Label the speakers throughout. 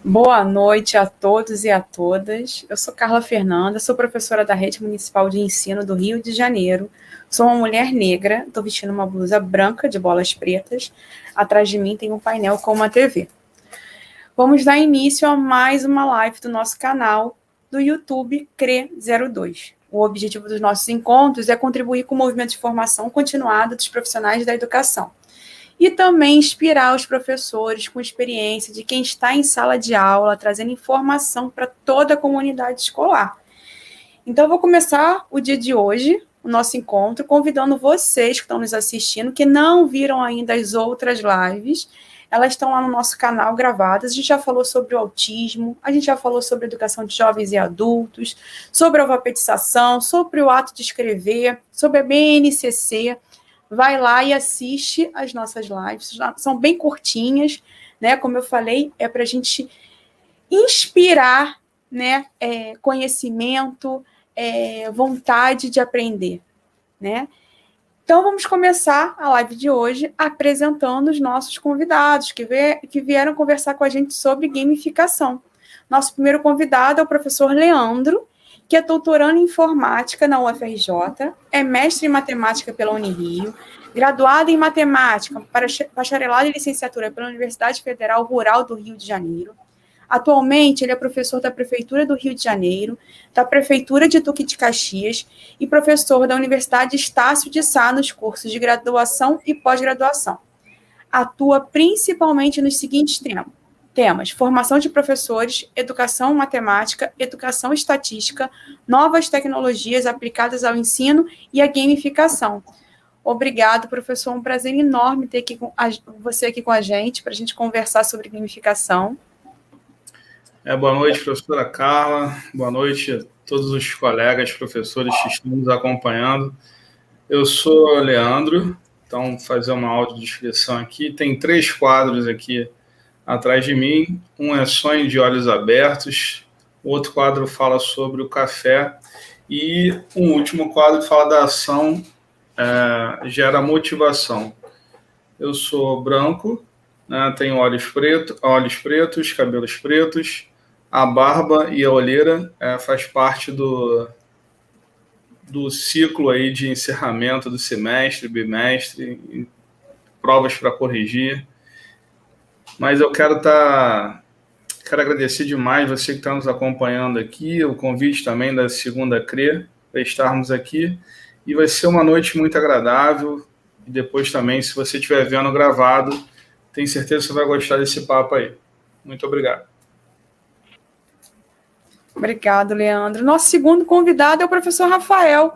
Speaker 1: Boa noite a todos e a todas. Eu sou Carla Fernanda, sou professora da Rede Municipal de Ensino do Rio de Janeiro. Sou uma mulher negra, estou vestindo uma blusa branca de bolas pretas. Atrás de mim tem um painel com uma TV. Vamos dar início a mais uma live do nosso canal do YouTube CRE02. O objetivo dos nossos encontros é contribuir com o movimento de formação continuada dos profissionais da educação e também inspirar os professores com experiência de quem está em sala de aula, trazendo informação para toda a comunidade escolar. Então, eu vou começar o dia de hoje, o nosso encontro, convidando vocês que estão nos assistindo, que não viram ainda as outras lives, elas estão lá no nosso canal gravadas. A gente já falou sobre o autismo, a gente já falou sobre a educação de jovens e adultos, sobre a alfabetização, sobre o ato de escrever, sobre a BNCC. Vai lá e assiste as nossas lives, são bem curtinhas, né? Como eu falei, é para a gente inspirar, né? Conhecimento, vontade de aprender, né? Então, vamos começar a live de hoje apresentando os nossos convidados que vieram conversar com a gente sobre gamificação. Nosso primeiro convidado é o professor Leandro, que é doutorando em informática na UFRJ, é mestre em matemática pela Unirio, graduado em matemática, bacharelado e licenciatura pela Universidade Federal Rural do Rio de Janeiro. Atualmente, ele é professor da Prefeitura do Rio de Janeiro, da Prefeitura de Duque de Caxias e professor da Universidade Estácio de Sá nos cursos de graduação e pós-graduação. Atua principalmente nos seguintes temas: formação de professores, educação matemática, educação estatística, novas tecnologias aplicadas ao ensino e a gamificação. Obrigado, professor. Um prazer enorme ter você aqui com a gente, para a gente conversar sobre gamificação.
Speaker 2: Boa noite, professora Carla. Boa noite a todos os colegas, professores que estão nos acompanhando. Eu sou o Leandro, então vou fazer uma audiodescrição aqui. Tem 3 quadros aqui atrás de mim. Um é Sonho de Olhos Abertos, o outro quadro fala sobre o café e um último quadro fala da ação gera motivação. Eu sou branco, né, tenho olhos pretos, cabelos pretos, a barba e a olheira faz parte do ciclo aí de encerramento do semestre, bimestre, provas para corrigir. Mas eu quero agradecer demais você que está nos acompanhando aqui, o convite também da segunda CRE para estarmos aqui, e vai ser uma noite muito agradável, e depois também, se você estiver vendo gravado, tenho certeza que você vai gostar desse papo aí. Muito obrigado.
Speaker 1: Obrigado, Leandro. Nosso segundo convidado é o professor Rafael.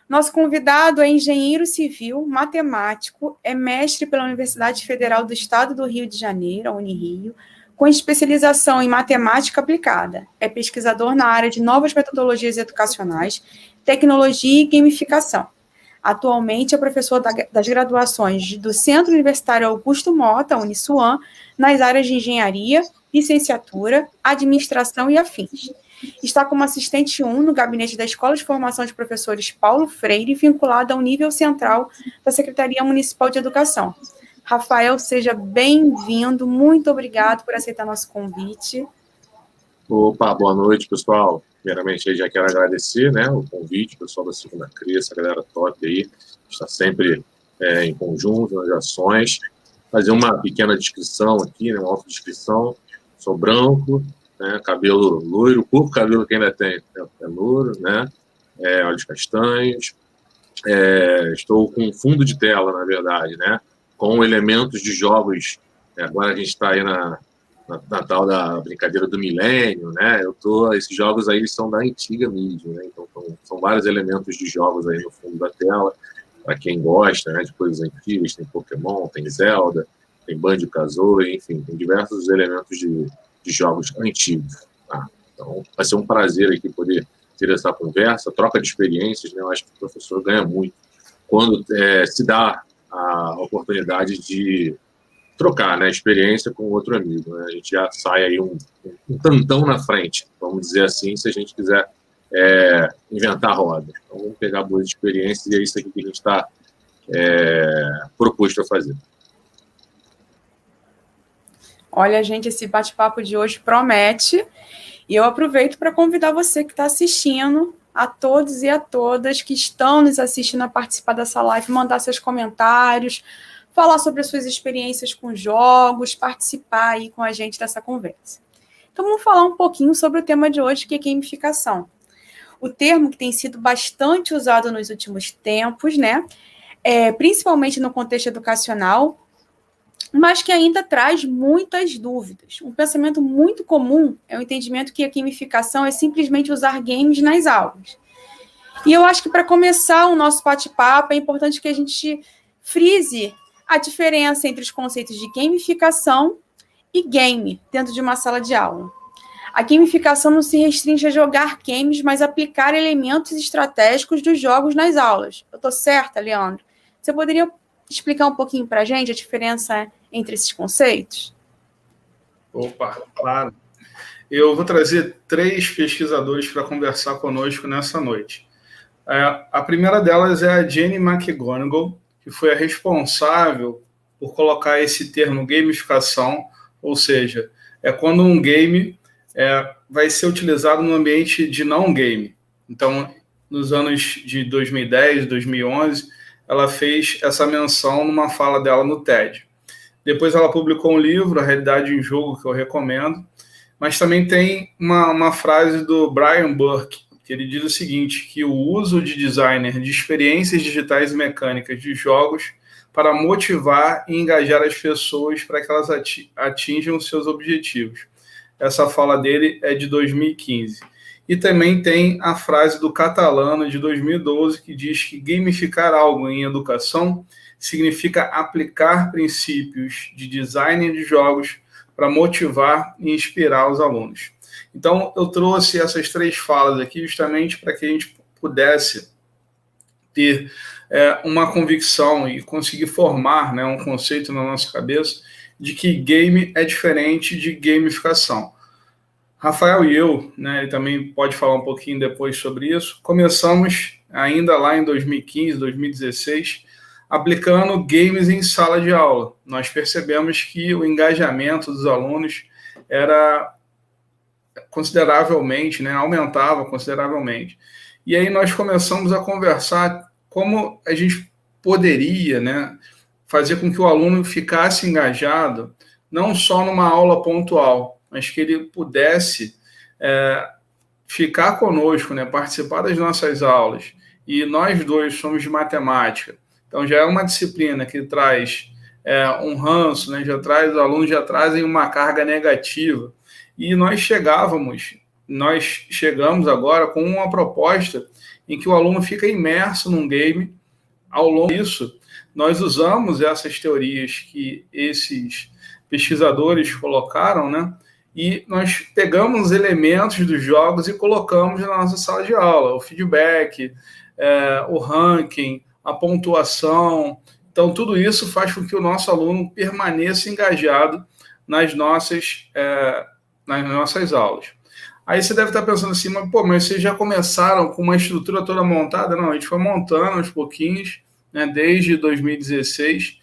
Speaker 1: Nosso convidado é engenheiro civil, matemático, é mestre pela Universidade Federal do Estado do Rio de Janeiro, a Unirio, com especialização em matemática aplicada. É pesquisador na área de novas metodologias educacionais, tecnologia e gamificação. Atualmente é professor das graduações do Centro Universitário Augusto Mota, Uniswan, nas áreas de engenharia, licenciatura, administração e afins. Está como assistente 1 no gabinete da Escola de Formação de Professores Paulo Freire, vinculado ao nível central da Secretaria Municipal de Educação. Rafael, seja bem-vindo, muito obrigado por aceitar nosso convite.
Speaker 3: Opa, boa noite, pessoal. Primeiramente, eu já quero agradecer, né, o convite, pessoal da segunda CRE, essa galera top aí, está sempre em conjunto, nas ações. Fazer uma pequena descrição aqui, né, uma autodescrição. Sou branco, né, cabelo loiro, o pouco cabelo que ainda tem é loiro, né, olhos castanhos. Estou com fundo de tela, na verdade, né, com elementos de jogos. Agora a gente está aí na tal da brincadeira do milênio, né? Esses jogos aí são da antiga mídia, né? Então são vários elementos de jogos aí no fundo da tela, para quem gosta, né, de coisas antigas. Tem Pokémon, tem Zelda, tem Banjo-Kazooie, enfim, tem diversos elementos de jogos antigos. Tá? Então vai ser um prazer aqui poder ter essa conversa, troca de experiências, né? Eu acho que o professor ganha muito quando se dá a oportunidade de trocar, né, experiência com outro amigo, né? A gente já sai aí um tantão na frente, vamos dizer assim, se a gente quiser inventar roda. Então vamos pegar boas experiências e é isso aqui que a gente está proposto a fazer.
Speaker 1: Olha, gente, esse bate-papo de hoje promete. E eu aproveito para convidar você que está assistindo, a todos e a todas que estão nos assistindo a participar dessa live, mandar seus comentários, falar sobre as suas experiências com jogos, participar aí com a gente dessa conversa. Então, vamos falar um pouquinho sobre o tema de hoje, que é gamificação. O termo que tem sido bastante usado nos últimos tempos, né? Principalmente no contexto educacional, mas que ainda traz muitas dúvidas. Um pensamento muito comum é o entendimento que a gamificação é simplesmente usar games nas aulas. E eu acho que para começar o nosso bate-papo é importante que a gente frise a diferença entre os conceitos de gamificação e game dentro de uma sala de aula. A gamificação não se restringe a jogar games, mas aplicar elementos estratégicos dos jogos nas aulas. Eu estou certa, Leandro? Você poderia explicar um pouquinho para a gente a diferença entre esses conceitos?
Speaker 2: Opa, claro. Eu vou trazer 3 pesquisadores para conversar conosco nessa noite. A primeira delas é a Jenny McGonigal, que foi a responsável por colocar esse termo gamificação, ou seja, é quando um game vai ser utilizado no ambiente de não game. Então, nos anos de 2010, 2011, ela fez essa menção numa fala dela no TED. Depois ela publicou um livro, A Realidade em Jogo, que eu recomendo, mas também tem uma frase do Brian Burke, que ele diz o seguinte, que o uso de designer de experiências digitais e mecânicas de jogos para motivar e engajar as pessoas para que elas atinjam os seus objetivos. Essa fala dele é de 2015. E também tem a frase do Catalano, de 2012, que diz que gamificar algo em educação significa aplicar princípios de design de jogos para motivar e inspirar os alunos. Então, eu trouxe essas 3 falas aqui justamente para que a gente pudesse ter uma convicção e conseguir formar, né, um conceito na nossa cabeça de que game é diferente de gamificação. Rafael e eu, né, ele também pode falar um pouquinho depois sobre isso, começamos ainda lá em 2015, 2016, aplicando games em sala de aula. Nós percebemos que o engajamento dos alunos era consideravelmente, né, aumentava consideravelmente. E aí nós começamos a conversar como a gente poderia, né, fazer com que o aluno ficasse engajado, não só numa aula pontual, mas que ele pudesse ficar conosco, né, participar das nossas aulas. E nós dois somos de matemática, então já é uma disciplina que traz um ranço, né, os alunos já trazem uma carga negativa. E nós chegamos agora com uma proposta em que o aluno fica imerso num game. Ao longo disso, nós usamos essas teorias que esses pesquisadores colocaram, né? E nós pegamos os elementos dos jogos e colocamos na nossa sala de aula, o feedback, o ranking, a pontuação. Então, tudo isso faz com que o nosso aluno permaneça engajado nas nossas aulas. Aí você deve estar pensando assim, mas vocês já começaram com uma estrutura toda montada? Não, a gente foi montando aos pouquinhos, né, desde 2016.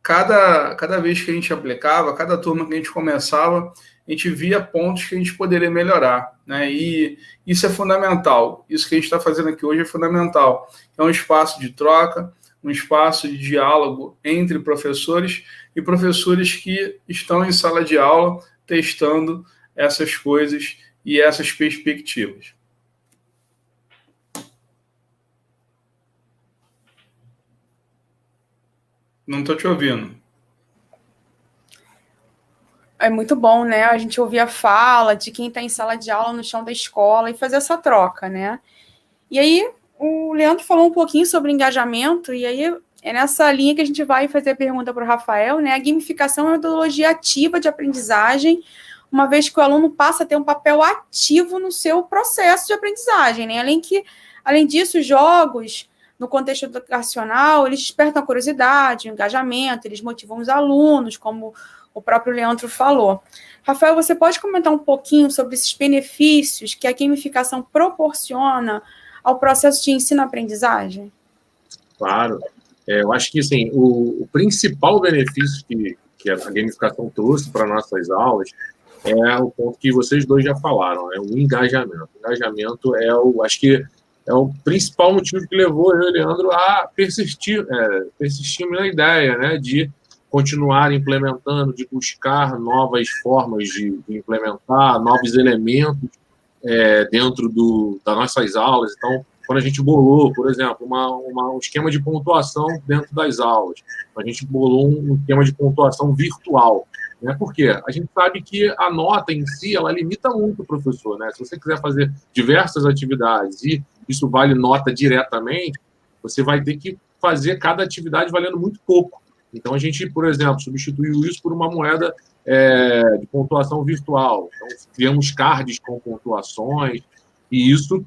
Speaker 2: Cada vez que a gente aplicava, cada turma que a gente começava, a gente via pontos que a gente poderia melhorar, né? E isso é fundamental. Isso que a gente está fazendo aqui hoje é fundamental. É um espaço de troca, um espaço de diálogo entre professores e professores que estão em sala de aula testando essas coisas e essas perspectivas. Não estou te ouvindo.
Speaker 1: É muito bom, né? A gente ouvir a fala de quem está em sala de aula no chão da escola e fazer essa troca, né? E aí, o Leandro falou um pouquinho sobre engajamento, e aí é nessa linha que a gente vai fazer a pergunta para o Rafael, né? A gamificação é uma metodologia ativa de aprendizagem, uma vez que o aluno passa a ter um papel ativo no seu processo de aprendizagem, né? Além disso, os jogos, no contexto educacional, eles despertam a curiosidade, o engajamento, eles motivam os alunos, como o próprio Leandro falou. Rafael, você pode comentar um pouquinho sobre esses benefícios que a gamificação proporciona ao processo de ensino-aprendizagem?
Speaker 3: Claro. Eu acho que assim, o principal benefício que que a gamificação trouxe para nossas aulas é o ponto que vocês dois já falaram, é o engajamento. O engajamento acho que é o principal motivo que levou eu e o Leandro a persistirmos na ideia, né, de continuar implementando, de buscar novas formas de implementar, novos elementos dentro das nossas aulas. Então, quando a gente bolou, por exemplo, um esquema de pontuação dentro das aulas, a gente bolou um esquema de pontuação virtual. Né? Por quê? A gente sabe que a nota em si, ela limita muito o professor. Né? Se você quiser fazer diversas atividades e isso vale nota diretamente, você vai ter que fazer cada atividade valendo muito pouco. Então, a gente, por exemplo, substituiu isso por uma moeda de pontuação virtual. Então, criamos cards com pontuações e isso,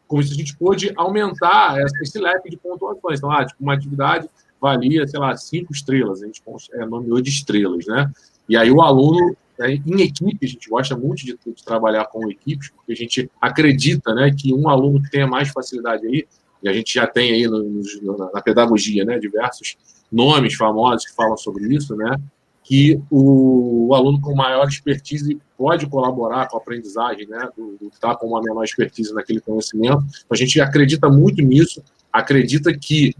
Speaker 3: com isso a gente pôde aumentar esse leque de pontuações. Então, tipo, uma atividade valia, sei lá, 5 estrelas, a gente nomeou de estrelas, né? E aí o aluno, em equipe, a gente gosta muito de trabalhar com equipes, porque a gente acredita, né, que um aluno que tenha mais facilidade aí, e a gente já tem aí na pedagogia, né, diversos nomes famosos que falam sobre isso, né, que o aluno com maior expertise pode colaborar com a aprendizagem, né, do que está com uma menor expertise naquele conhecimento. Então, a gente acredita muito nisso, acredita que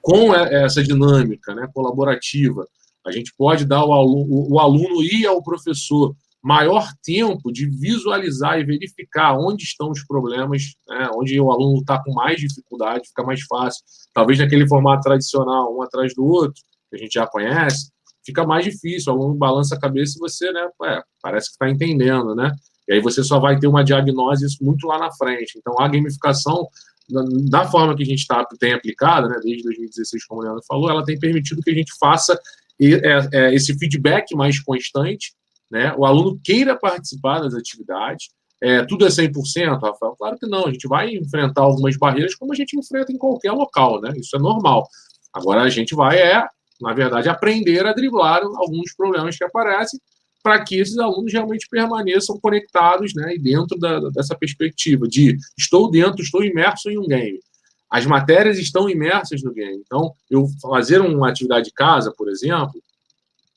Speaker 3: com essa dinâmica, né, colaborativa, a gente pode dar o aluno e ao professor maior tempo de visualizar e verificar onde estão os problemas, né, onde o aluno está com mais dificuldade, fica mais fácil. Talvez naquele formato tradicional, um atrás do outro, que a gente já conhece, fica mais difícil. O aluno balança a cabeça e você, né, parece que está entendendo, né? E aí você só vai ter uma diagnose isso muito lá na frente. Então, a gamificação, da forma que a gente tem aplicado, né, desde 2016, como o Leandro falou, ela tem permitido que a gente faça esse feedback mais constante, né, o aluno queira participar das atividades. Tudo é 100%, Rafael? Claro que não, a gente vai enfrentar algumas barreiras como a gente enfrenta em qualquer local, né? Isso é normal. Agora a gente vai, na verdade, aprender a driblar alguns problemas que aparecem para que esses alunos realmente permaneçam conectados, né, e dentro dessa perspectiva de estou imerso em um game. As matérias estão imersas no game. Então, eu fazer uma atividade de casa, por exemplo,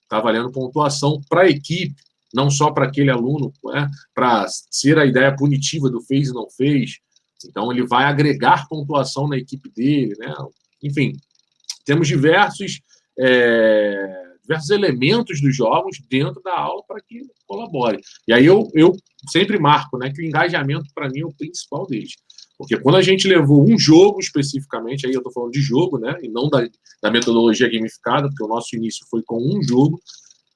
Speaker 3: está valendo pontuação para a equipe, não só para aquele aluno, né, para ser a ideia punitiva do fez e não fez. Então, ele vai agregar pontuação na equipe dele, né? Enfim, temos diversos elementos dos jogos dentro da aula para que colabore. E aí eu sempre marco, né, que o engajamento, para mim, é o principal deles. Porque quando a gente levou um jogo especificamente, aí eu estou falando de jogo, né, e não da metodologia gamificada, porque o nosso início foi com um jogo,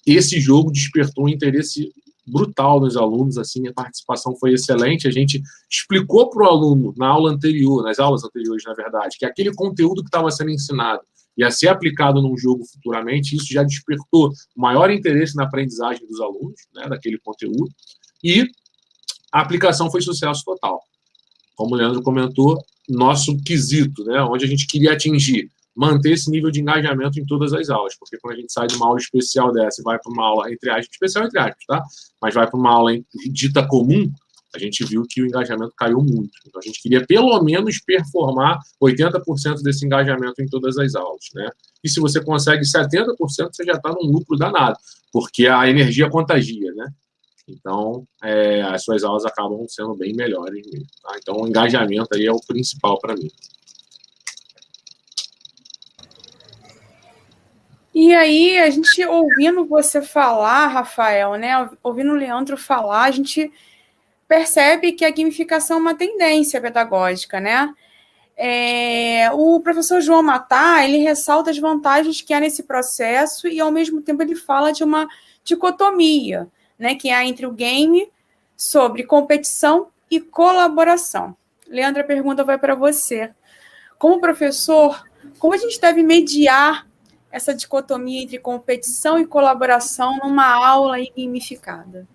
Speaker 3: esse jogo despertou um interesse brutal nos alunos, assim, a participação foi excelente, a gente explicou para o aluno nas aulas anteriores, na verdade, que aquele conteúdo que estava sendo ensinado ia ser aplicado num jogo futuramente, isso já despertou maior interesse na aprendizagem dos alunos, né, daquele conteúdo, e a aplicação foi sucesso total. Como o Leandro comentou, nosso quesito, né, onde a gente queria atingir, manter esse nível de engajamento em todas as aulas, porque quando a gente sai de uma aula especial dessa e vai para uma aula, entre aspas, especial entre aspas, tá? Mas vai para uma aula dita comum, a gente viu que o engajamento caiu muito. Então, a gente queria, pelo menos, performar 80% desse engajamento em todas as aulas, né? E se você consegue 70%, você já está num lucro danado, porque a energia contagia, né? Então, as suas aulas acabam sendo bem melhores mesmo, tá? Então, o engajamento aí é o principal para mim.
Speaker 1: E aí, a gente ouvindo você falar, Rafael, né? Ouvindo o Leandro falar, a gente percebe que a gamificação é uma tendência pedagógica, né? O professor João Matar, ele ressalta as vantagens que há nesse processo e, ao mesmo tempo, ele fala de uma dicotomia, né, que há entre o game sobre competição e colaboração. Leandro, a pergunta vai para você. Como professor, como a gente deve mediar essa dicotomia entre competição e colaboração numa aula gamificada?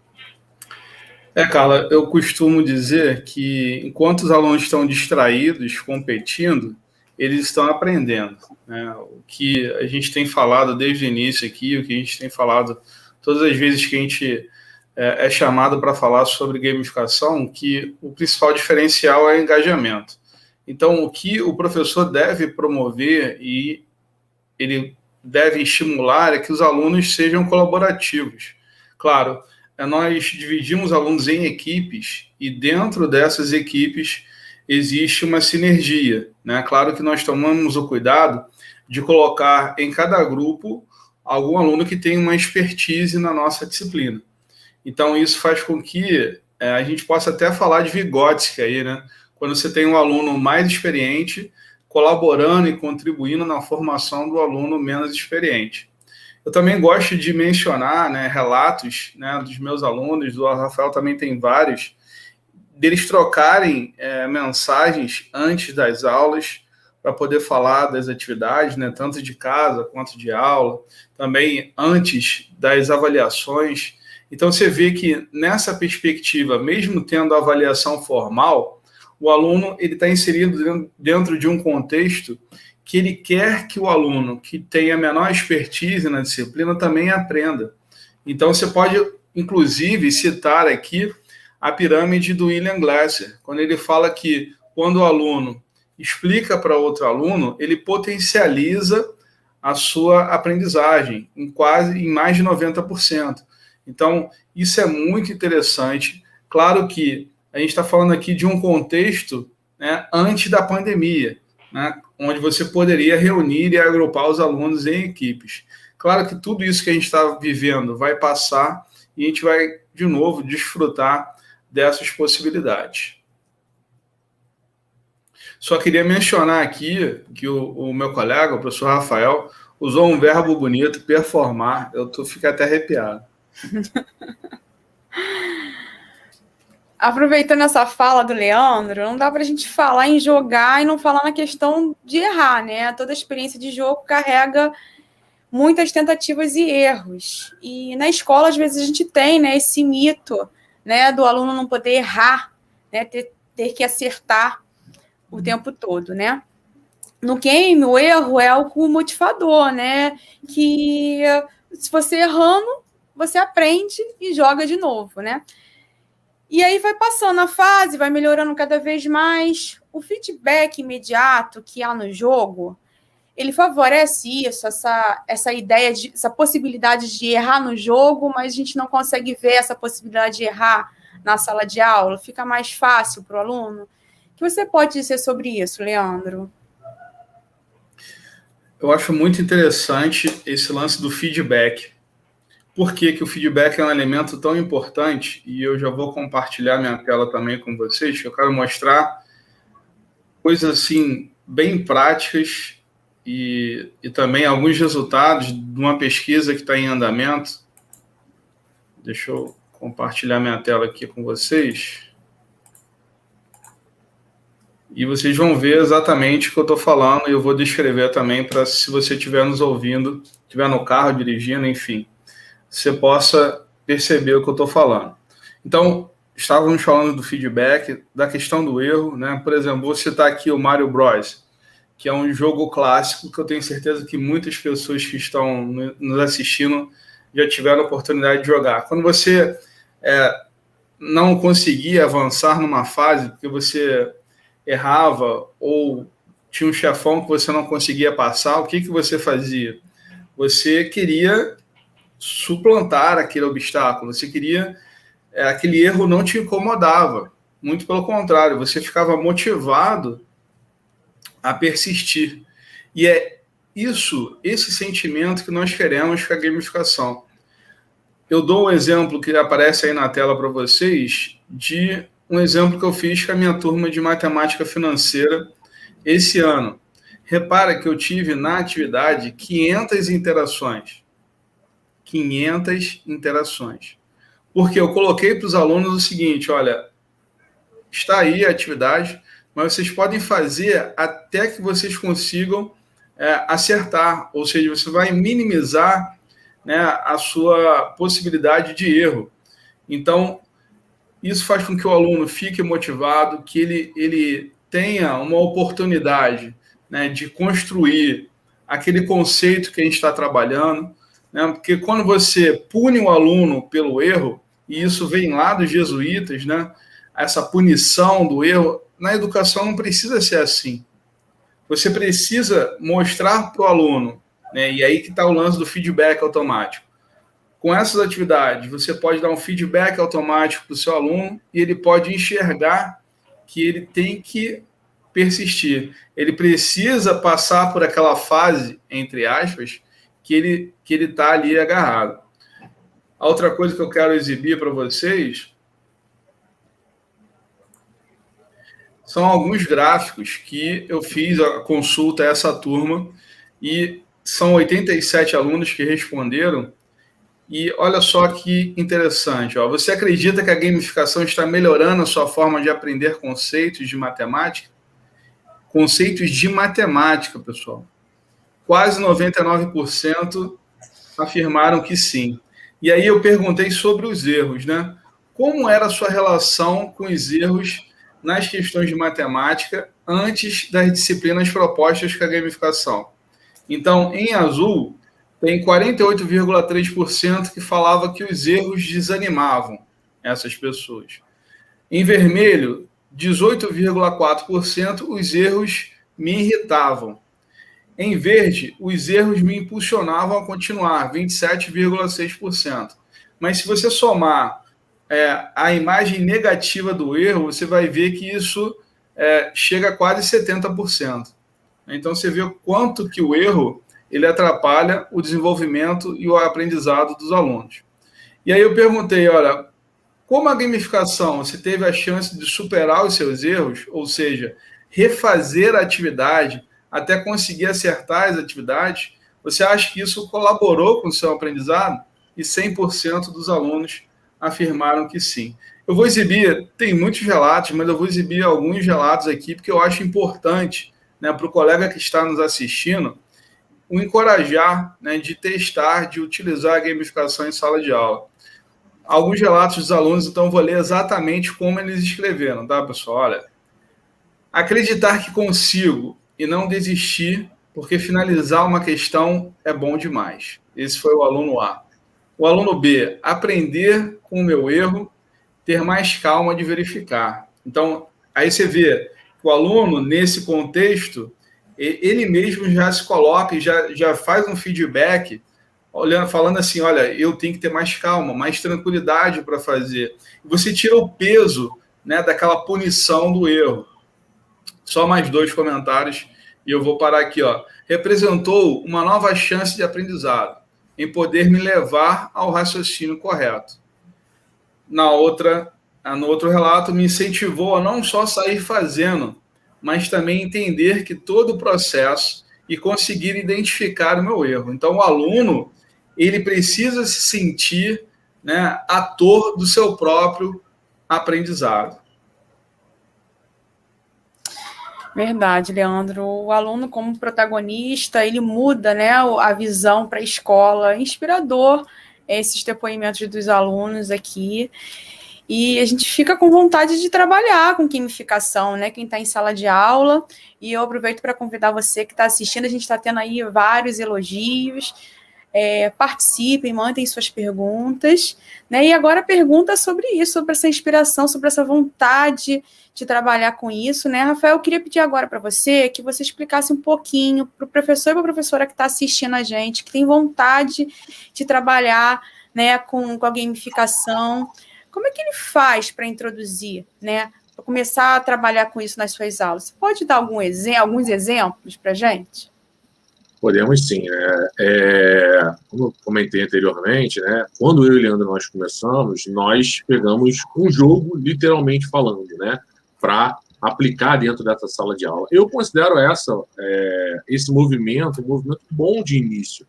Speaker 2: Carla, eu costumo dizer que enquanto os alunos estão distraídos, competindo, eles estão aprendendo, né? O que a gente tem falado desde o início aqui, o que a gente tem falado todas as vezes que a gente é chamado para falar sobre gamificação, que o principal diferencial é engajamento. Então, o que o professor deve promover, e ele deve estimular é que os alunos sejam colaborativos. Claro, nós dividimos alunos em equipes e dentro dessas equipes existe uma sinergia, né? Claro que nós tomamos o cuidado de colocar em cada grupo algum aluno que tem uma expertise na nossa disciplina. Então, isso faz com que a gente possa até falar de Vygotsky aí, né? Quando você tem um aluno mais experiente colaborando e contribuindo na formação do aluno menos experiente. Eu também gosto de mencionar, né, relatos, né, dos meus alunos, do Rafael também tem vários, deles trocarem mensagens antes das aulas para poder falar das atividades, né, tanto de casa quanto de aula, também antes das avaliações. Então, você vê que nessa perspectiva, mesmo tendo a avaliação formal, o aluno está inserido dentro de um contexto que ele quer que o aluno que tenha menor expertise na disciplina também aprenda. Então, você pode, inclusive, citar aqui a pirâmide do William Glasser, quando ele fala que quando o aluno explica para outro aluno, ele potencializa a sua aprendizagem em mais de 90%. Então, isso é muito interessante. Claro que a gente está falando aqui de um contexto, né, antes da pandemia, né, onde você poderia reunir e agrupar os alunos em equipes. Claro que tudo isso que a gente está vivendo vai passar e a gente vai, de novo, desfrutar dessas possibilidades. Só queria mencionar aqui que o meu colega, o professor Rafael, usou um verbo bonito, performar. Eu fico até arrepiado.
Speaker 1: Aproveitando essa fala do Leandro, não dá para a gente falar em jogar e não falar na questão de errar, né? Toda experiência de jogo carrega muitas tentativas e erros. E na escola, às vezes, a gente tem, né, esse mito, né, do aluno não poder errar, né, ter que acertar o tempo todo, né? No game, o erro é algo motivador, né? Que se você errando, você aprende e joga de novo, né? E aí vai passando a fase, vai melhorando cada vez mais. O feedback imediato que há no jogo, ele favorece isso, essa ideia, essa possibilidade de errar no jogo, mas a gente não consegue ver essa possibilidade de errar na sala de aula. Fica mais fácil para o aluno. O que você pode dizer sobre isso, Leandro?
Speaker 2: Eu acho muito interessante esse lance do feedback. Por que o feedback é um elemento tão importante? E eu já vou compartilhar minha tela também com vocês, que eu quero mostrar coisas assim bem práticas e também alguns resultados de uma pesquisa que está em andamento. Deixa eu compartilhar minha tela aqui com vocês. E vocês vão ver exatamente o que eu estou falando e eu vou descrever também para, se você estiver nos ouvindo, estiver no carro, dirigindo, enfim, você possa perceber o que eu estou falando. Então, estávamos falando do feedback, da questão do erro, né? Por exemplo, vou citar aqui o Mario Bros, que é um jogo clássico que eu tenho certeza que muitas pessoas que estão nos assistindo já tiveram a oportunidade de jogar. Quando você não conseguia avançar numa fase, porque você errava ou tinha um chefão que você não conseguia passar, o que você fazia? Você queria suplantar aquele obstáculo, você queria... aquele erro não te incomodava, muito pelo contrário, você ficava motivado a persistir. E é esse sentimento que nós queremos com a gamificação. Eu dou um exemplo que aparece aí na tela para vocês, de um exemplo que eu fiz com a minha turma de matemática financeira esse ano. Repara que eu tive na atividade 500 interações. 500 interações. Porque eu coloquei para os alunos o seguinte, olha, está aí a atividade, mas vocês podem fazer até que vocês consigam acertar, ou seja, você vai minimizar, né, a sua possibilidade de erro. Então, isso faz com que o aluno fique motivado, que ele tenha uma oportunidade, né, de construir aquele conceito que a gente está trabalhando, né, porque quando você pune o aluno pelo erro, e isso vem lá dos jesuítas, né, essa punição do erro, na educação não precisa ser assim. Você precisa mostrar para o aluno né? E aí que está o lance do feedback automático. Com essas atividades, você pode dar um feedback automático para o seu aluno e ele pode enxergar que ele tem que persistir. Ele precisa passar por aquela fase, entre aspas, que ele está ali agarrado. A outra coisa que eu quero exibir para vocês são alguns gráficos que eu fiz a consulta a essa turma e são 87 alunos que responderam. E olha só que interessante. Ó. Você acredita que a gamificação está melhorando a sua forma de aprender conceitos de matemática? Conceitos de matemática, pessoal. Quase 99% afirmaram que sim. E aí eu perguntei sobre os erros, né? Como era a sua relação com os erros nas questões de matemática antes das disciplinas propostas com a gamificação? Então, em azul, tem 48,3% que falava que os erros desanimavam essas pessoas. Em vermelho, 18,4% os erros me irritavam. Em verde, os erros me impulsionavam a continuar, 27,6%. Mas se você somar a imagem negativa do erro, você vai ver que isso chega a quase 70%. Então, você vê o quanto que o erro ele atrapalha o desenvolvimento e o aprendizado dos alunos. E aí eu perguntei, olha, como a gamificação, você teve a chance de superar os seus erros, ou seja, refazer a atividade até conseguir acertar as atividades, você acha que isso colaborou com o seu aprendizado? E 100% dos alunos afirmaram que sim. Eu vou exibir, tem muitos relatos, mas eu vou exibir alguns relatos aqui, porque eu acho importante, né, para o colega que está nos assistindo, o encorajar, né, de testar, de utilizar a gamificação em sala de aula. Alguns relatos dos alunos, então vou ler exatamente como eles escreveram, tá, pessoal? Olha, acreditar que consigo e não desistir, porque finalizar uma questão é bom demais. Esse foi o aluno A. O aluno B, aprender com o meu erro, ter mais calma de verificar. Então, aí você vê que o aluno, nesse contexto, ele mesmo já se coloca e já faz um feedback, olhando, falando assim, olha, eu tenho que ter mais calma, mais tranquilidade para fazer. Você tira o peso, né, daquela punição do erro. Só mais 2 comentários e eu vou parar aqui. Ó. Representou uma nova chance de aprendizado, em poder me levar ao raciocínio correto. No outro relato, me incentivou a não só sair fazendo, mas também entender que todo o processo e conseguir identificar o meu erro. Então, o aluno, ele precisa se sentir, né, ator do seu próprio aprendizado.
Speaker 1: Verdade, Leandro. O aluno, como protagonista, ele muda, né, a visão para a escola. Inspirador esses depoimentos dos alunos aqui. E a gente fica com vontade de trabalhar com gamificação, né? Quem está em sala de aula. E eu aproveito para convidar você que está assistindo. A gente está tendo aí vários elogios. Participem, mandem suas perguntas. Né? E agora pergunta sobre isso, sobre essa inspiração, sobre essa vontade de trabalhar com isso. Né? Rafael, eu queria pedir agora para você que você explicasse um pouquinho para o professor e para a professora que está assistindo a gente, que tem vontade de trabalhar, né, com a gamificação. Como é que ele faz para introduzir, né, para começar a trabalhar com isso nas suas aulas? Você pode dar alguns exemplos para a gente?
Speaker 3: Podemos sim, né? Como eu comentei anteriormente, né? Quando eu e o Leandro nós começamos, nós pegamos um jogo, literalmente falando, né? Para aplicar dentro dessa sala de aula. Eu considero esse movimento um movimento bom de início.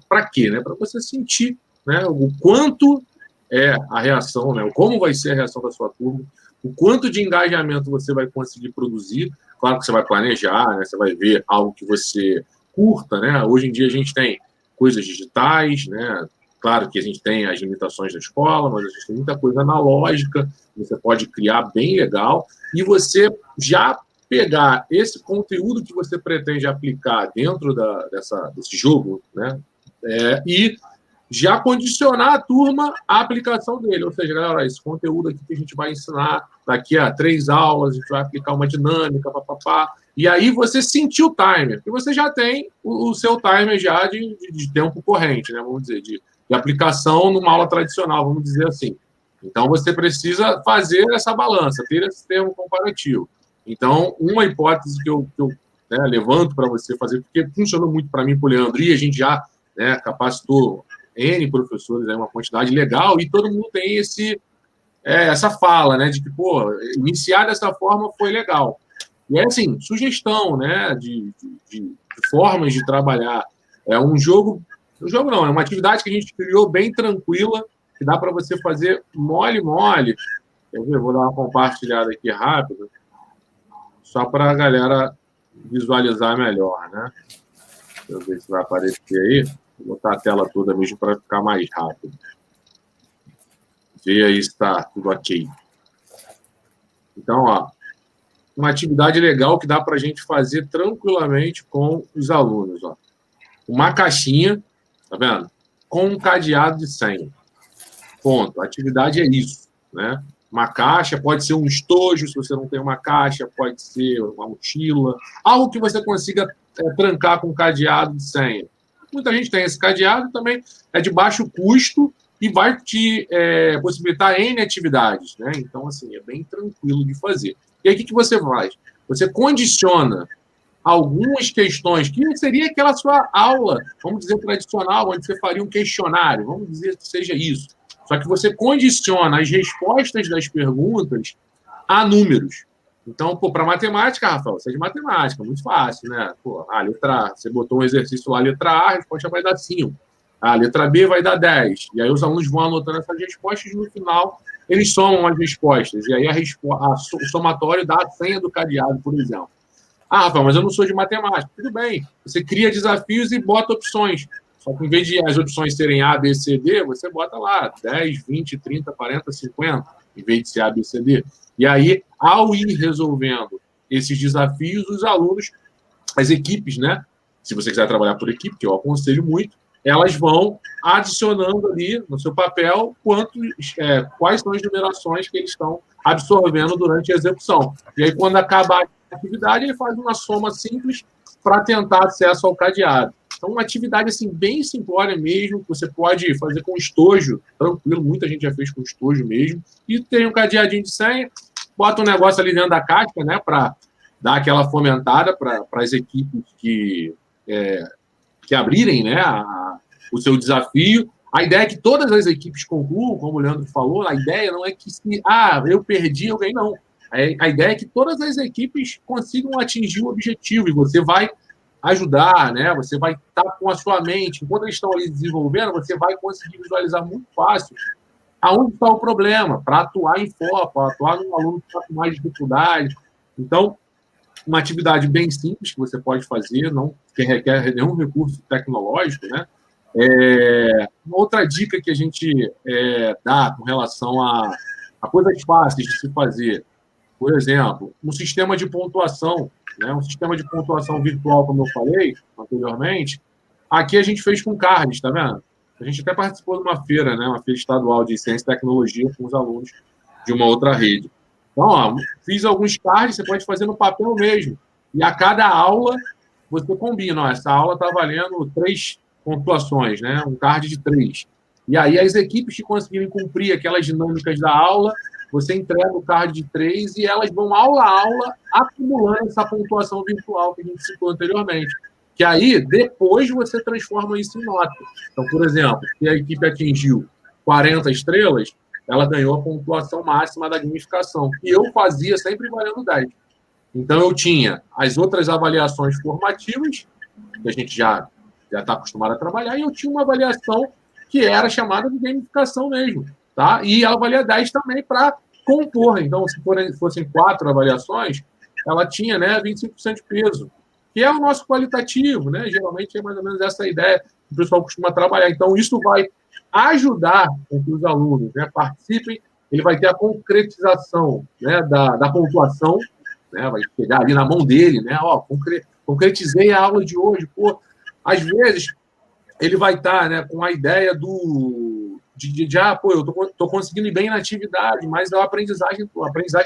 Speaker 3: Para quê? Né? Para você sentir, né, o quanto é a reação, né? Como vai ser a reação da sua turma, o quanto de engajamento você vai conseguir produzir. Claro que você vai planejar, né? Você vai ver algo que você curta, né? Hoje em dia a gente tem coisas digitais, né? Claro que a gente tem as limitações da escola, mas a gente tem muita coisa analógica, você pode criar bem legal, e você já pegar esse conteúdo que você pretende aplicar dentro desse jogo, né? E já condicionar a turma à aplicação dele. Ou seja, galera, esse conteúdo aqui que a gente vai ensinar daqui a 3 aulas, a gente vai aplicar uma dinâmica, papapá, E aí você sentiu o timer, porque você já tem o seu timer já de tempo corrente, né? Vamos dizer, de aplicação numa aula tradicional, vamos dizer assim. Então, você precisa fazer essa balança, ter esse termo comparativo. Então, uma hipótese que eu levanto para você fazer, porque funcionou muito para mim, para o Leandro, e a gente já capacitou N professores, uma quantidade legal, e todo mundo tem essa fala, né, de que, iniciar dessa forma foi legal. E é assim, sugestão, né, de formas de trabalhar. É um jogo não, é uma atividade que a gente criou bem tranquila, que dá para você fazer mole. Quer ver? Vou dar uma compartilhada aqui rápido, só para a galera visualizar melhor, né? Deixa eu ver se vai aparecer aí. Vou botar a tela toda mesmo para ficar mais rápido. Vê aí se está tudo ok. Então, uma atividade legal que dá para a gente fazer tranquilamente com os alunos. Uma caixinha, tá vendo? Com um cadeado de senha. Ponto. A atividade é isso, né? Uma caixa, pode ser um estojo, se você não tem uma caixa, pode ser uma mochila, algo que você consiga trancar com cadeado de senha. Muita gente tem esse cadeado, também é de baixo custo e vai te possibilitar N atividades, né? Então, assim, é bem tranquilo de fazer. E aí, o que você faz? Você condiciona algumas questões, que seria aquela sua aula, vamos dizer, tradicional, onde você faria um questionário, vamos dizer que seja isso. Só que você condiciona as respostas das perguntas a números. Então, para matemática, Rafael, você é de matemática, muito fácil, né? A letra A, você botou um exercício lá, a letra A, a resposta vai dar 5. A letra B vai dar 10. E aí os alunos vão anotando essas respostas e no final eles somam as respostas. E aí o somatório dá a senha do cadeado, por exemplo. Rafael, mas eu não sou de matemática. Tudo bem, você cria desafios e bota opções. Só que em vez de as opções serem A, B, C, D, você bota lá 10, 20, 30, 40, 50, em vez de ser A, B, C, D. E aí, ao ir resolvendo esses desafios, os alunos, as equipes, né? Se você quiser trabalhar por equipe, que eu aconselho muito, elas vão adicionando ali no seu papel quais são as numerações que eles estão absorvendo durante a execução. E aí, quando acabar a atividade, ele faz uma soma simples para tentar acesso ao cadeado. Então, uma atividade assim, bem simplória mesmo, que você pode fazer com estojo, tranquilo, muita gente já fez com estojo mesmo, e tem um cadeadinho de senha, bota um negócio ali dentro da caixa, né, para dar aquela fomentada para as equipes que abrirem, né, o seu desafio. A ideia é que todas as equipes concluam, como o Leandro falou, a ideia não é que eu perdi, eu ganhei, não. A ideia é que todas as equipes consigam atingir o objetivo, e você vai ajudar, né? Você vai estar com a sua mente. Enquanto eles estão ali desenvolvendo, você vai conseguir visualizar muito fácil aonde está o problema, para atuar em foco, para atuar num aluno que está com mais dificuldade. Então, uma atividade bem simples que você pode fazer, não que requer nenhum recurso tecnológico, né? Uma outra dica que a gente dá com relação a coisas fáceis de se fazer, por exemplo, um sistema de pontuação, né? Um sistema de pontuação virtual, como eu falei anteriormente. Aqui a gente fez com cards, tá vendo? A gente até participou de uma feira, né? Uma feira estadual de ciência e tecnologia com os alunos de uma outra rede. Então, fiz alguns cards, você pode fazer no papel mesmo. E a cada aula, você combina. Essa aula está valendo 3 pontuações, né? Um card de 3. E aí, as equipes que conseguirem cumprir aquelas dinâmicas da aula, você entrega o card de 3 e elas vão, aula a aula, acumulando essa pontuação virtual que a gente citou anteriormente. Que aí, depois, você transforma isso em nota. Então, por exemplo, se a equipe atingiu 40 estrelas, ela ganhou a pontuação máxima da gamificação. E eu fazia sempre valendo 10. Então, eu tinha as outras avaliações formativas, que a gente já está acostumado a trabalhar, e eu tinha uma avaliação que era chamada de gamificação mesmo. Tá? E ela valia 10 também para compor. Então, se fossem 4 avaliações, ela tinha, né, 25% de peso, que é o nosso qualitativo, né? Geralmente é mais ou menos essa ideia que o pessoal costuma trabalhar. Então, isso vai ajudar com que os alunos, né, participem. Ele vai ter a concretização, né, da pontuação, né? Vai pegar ali na mão dele, né? Concretizei a aula de hoje. Às vezes, ele vai estar, né, com a ideia do pô, eu tô conseguindo ir bem na atividade, mas a aprendizagem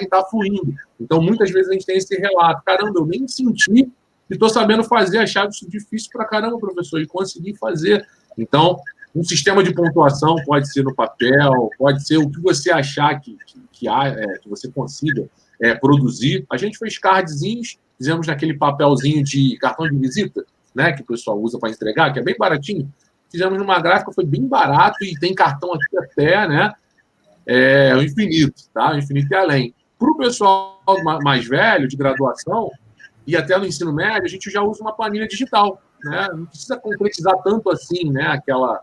Speaker 3: está fluindo. Então, muitas vezes a gente tem esse relato, caramba, eu nem senti e estou sabendo fazer, achava isso difícil pra caramba, professor, e consegui fazer. Então, um sistema de pontuação pode ser no papel, pode ser o que você achar que você consiga produzir. A gente fez cardzinhos, fizemos naquele papelzinho de cartão de visita, né, que o pessoal usa para entregar, que é bem baratinho. Fizemos numa gráfica, foi bem barato e tem cartão aqui até, né, o infinito, tá? O infinito e além. Para o pessoal mais velho, de graduação, e até no ensino médio, a gente já usa uma planilha digital, né? Não precisa concretizar tanto assim, né, aquela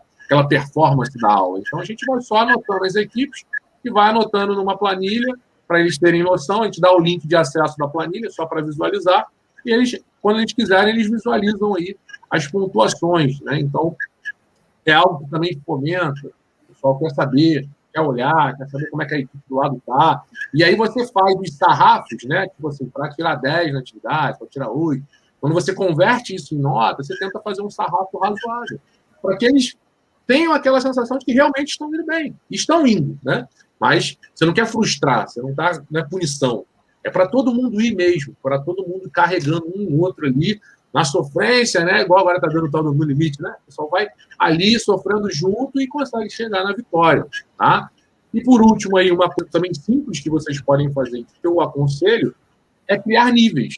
Speaker 3: performance da aula. Então, a gente vai só anotando as equipes e vai anotando numa planilha para eles terem noção. A gente dá o link de acesso da planilha só para visualizar e eles, quando eles quiserem, eles visualizam aí as pontuações, né? Então, é algo que também fomenta, o pessoal quer saber, quer olhar, quer saber como é que a equipe do lado está. E aí você faz os sarrafos, né? Tipo assim, para tirar 10 na atividade, para tirar 8. Quando você converte isso em nota, você tenta fazer um sarrafo razoável, para que eles tenham aquela sensação de que realmente estão indo bem. Estão indo, né? Mas você não quer frustrar, você não está na punição. É para todo mundo ir mesmo, para todo mundo carregando um outro ali, na sofrência, né? Igual agora está dando o tal do limite, né? O pessoal vai ali sofrendo junto e consegue chegar na vitória, tá? E por último, aí, uma coisa também simples que vocês podem fazer, que eu aconselho, é criar níveis,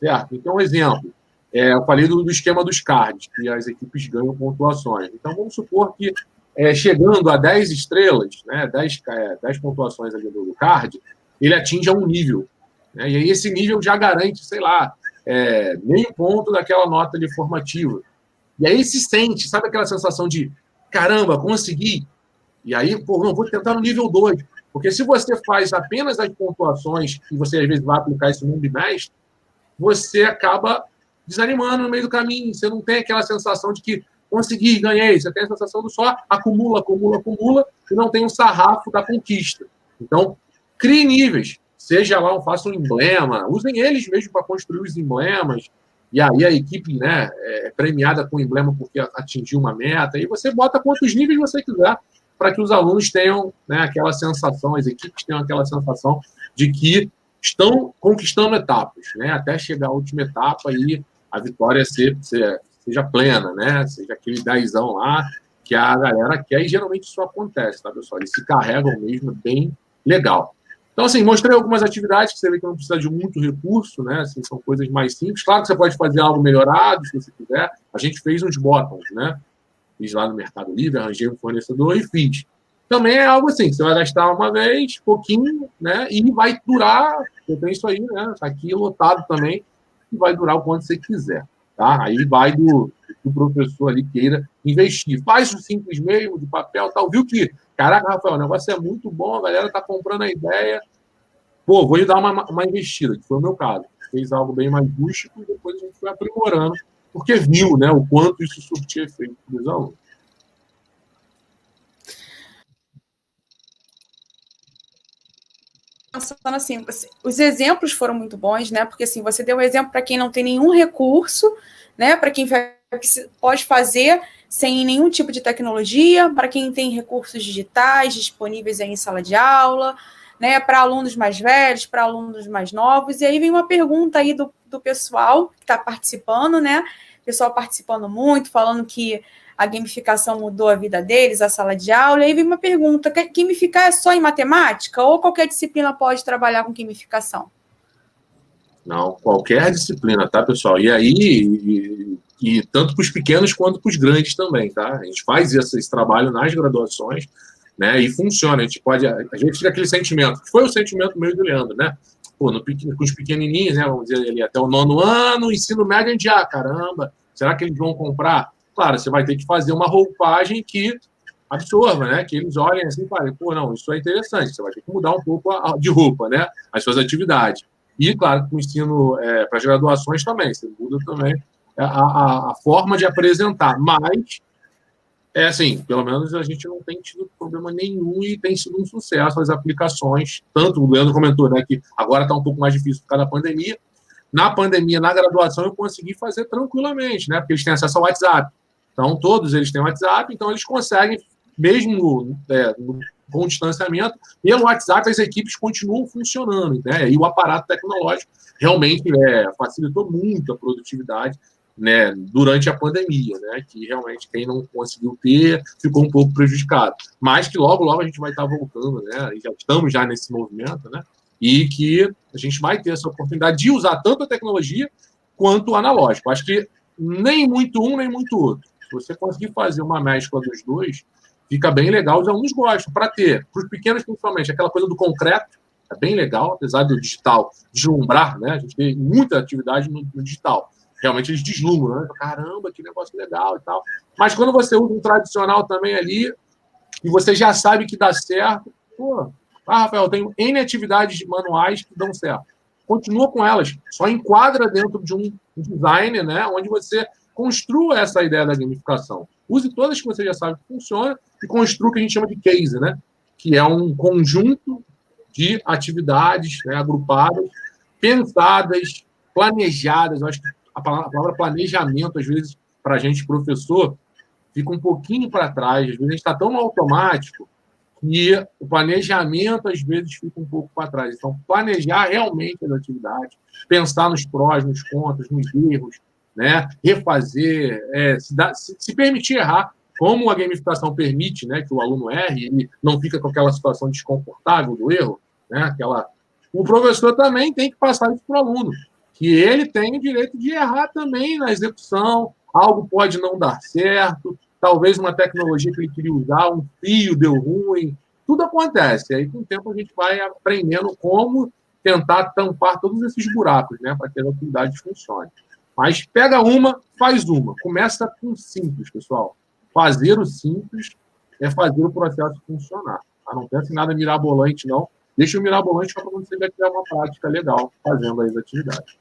Speaker 3: certo? Então, um exemplo, eu falei do esquema dos cards, que as equipes ganham pontuações. Então, vamos supor que chegando a 10 estrelas, né, 10 pontuações ali do card, ele atinja um nível, né? E aí esse nível já garante, sei lá, meio ponto daquela nota de formativa. E aí se sente, sabe aquela sensação de, caramba, consegui? E aí, pô, não, vou tentar no nível 2. Porque se você faz apenas as pontuações, e você às vezes vai aplicar isso num bimestre, você acaba desanimando no meio do caminho. Você não tem aquela sensação de que consegui, ganhei. Você tem a sensação do só acumula, e não tem um sarrafo da conquista. Então, crie níveis. Seja lá, faça um emblema, usem eles mesmo para construir os emblemas, e aí a equipe, né, é premiada com emblema porque atingiu uma meta, e você bota quantos níveis você quiser, para que os alunos tenham, né, aquela sensação, as equipes tenham aquela sensação de que estão conquistando etapas, né, até chegar à última etapa e a vitória seja plena, né, seja aquele 10ão lá que a galera quer, e geralmente isso acontece, tá, pessoal? Eles se carregam mesmo, bem legal. Então, assim, mostrei algumas atividades que você vê que não precisa de muito recurso, né? Assim, são coisas mais simples. Claro que você pode fazer algo melhorado, se você quiser. A gente fez uns botões, né? Fiz lá no Mercado Livre, arranjei um fornecedor e fiz. Também é algo assim, você vai gastar uma vez, pouquinho, né? E vai durar, eu tenho isso aí, né? Tá aqui lotado também, e vai durar o quanto você quiser, tá? Aí vai do professor ali queira investir. Faz o simples mesmo, de papel tal. Viu que, caraca, Rafael, o negócio é muito bom, a galera tá comprando a ideia. Pô, vou lhe dar uma investida, que foi o meu caso. Fez algo bem mais rústico e depois a gente foi aprimorando, porque viu, né, o quanto isso surtia efeito para os alunos.
Speaker 1: Pensando assim, os exemplos foram muito bons, né? Porque assim, você deu um exemplo para quem não tem nenhum recurso, né? Para quem pode fazer sem nenhum tipo de tecnologia, para quem tem recursos digitais disponíveis aí em sala de aula, né? Para alunos mais velhos, para alunos mais novos. E aí vem uma pergunta aí do pessoal que está participando, né? Pessoal participando muito, falando que a gamificação mudou a vida deles, a sala de aula. E aí vem uma pergunta: gamificar é só em matemática ou qualquer disciplina pode trabalhar com gamificação?
Speaker 3: Não, qualquer disciplina, tá, pessoal? E aí, tanto para os pequenos quanto para os grandes também, tá? A gente faz esse trabalho nas graduações, né? E funciona. A gente fica aquele sentimento, que foi o sentimento meio do Leandro, né? Pô, com os pequenininhos, né? Vamos dizer ali, até o 9º ano, ensino médio, a gente, caramba, será que eles vão comprar? Claro, você vai ter que fazer uma roupagem que absorva, né? Que eles olhem assim e falem, pô, não, isso é interessante. Você vai ter que mudar um pouco de roupa, né? As suas atividades. E, claro, com o ensino para as graduações também. Você muda também a forma de apresentar. Mas, assim, pelo menos a gente não tem tido problema nenhum e tem sido um sucesso as aplicações. Tanto o Leandro comentou, né, que agora está um pouco mais difícil por causa da pandemia. Na pandemia, na graduação, eu consegui fazer tranquilamente, né? Porque eles têm acesso ao WhatsApp. Então, todos eles têm WhatsApp, então eles conseguem mesmo com o distanciamento, pelo WhatsApp as equipes continuam funcionando, né? E o aparato tecnológico realmente facilitou muito a produtividade, né, durante a pandemia, né? Que realmente quem não conseguiu ter ficou um pouco prejudicado. Mas que logo a gente vai estar voltando, né? E já estamos nesse movimento, né? E que a gente vai ter essa oportunidade de usar tanto a tecnologia quanto o analógico. Acho que nem muito um, nem muito outro. Se você conseguir fazer uma mescla dos dois, fica bem legal. Os alunos gostam. Para os pequenos, principalmente, aquela coisa do concreto, é bem legal, apesar do digital deslumbrar, né? A gente tem muita atividade no digital. Realmente eles deslumbram, né? Caramba, que negócio legal e tal. Mas quando você usa um tradicional também ali, e você já sabe que dá certo, Rafael, tem N atividades manuais que dão certo. Continua com elas, só enquadra dentro de um design, né, onde você construa essa ideia da gamificação. Use todas que você já sabe que funciona e construa o que a gente chama de case, né, que é um conjunto de atividades, né, agrupadas, pensadas, planejadas. Eu acho que a palavra planejamento, às vezes, para a gente, professor, fica um pouquinho para trás. Às vezes a gente está tão no automático e o planejamento, às vezes, fica um pouco para trás. Então, planejar realmente as atividades, pensar nos prós, nos contras, nos erros, né? Refazer, se permitir errar, como a gamificação permite, né, que o aluno erre, ele não fica com aquela situação desconfortável do erro, né? O professor também tem que passar isso para o aluno, que ele tem o direito de errar também na execução, algo pode não dar certo, talvez uma tecnologia que ele queria usar, um fio deu ruim, tudo acontece. Aí, com o tempo, a gente vai aprendendo como tentar tampar todos esses buracos, né, para que as atividades funcionem. Mas pega uma, faz uma. Começa com o simples, pessoal. Fazer o simples é fazer o processo funcionar. Não pense em nada mirabolante, não. Deixa o mirabolante para quando você ainda tiver uma prática legal fazendo as atividades.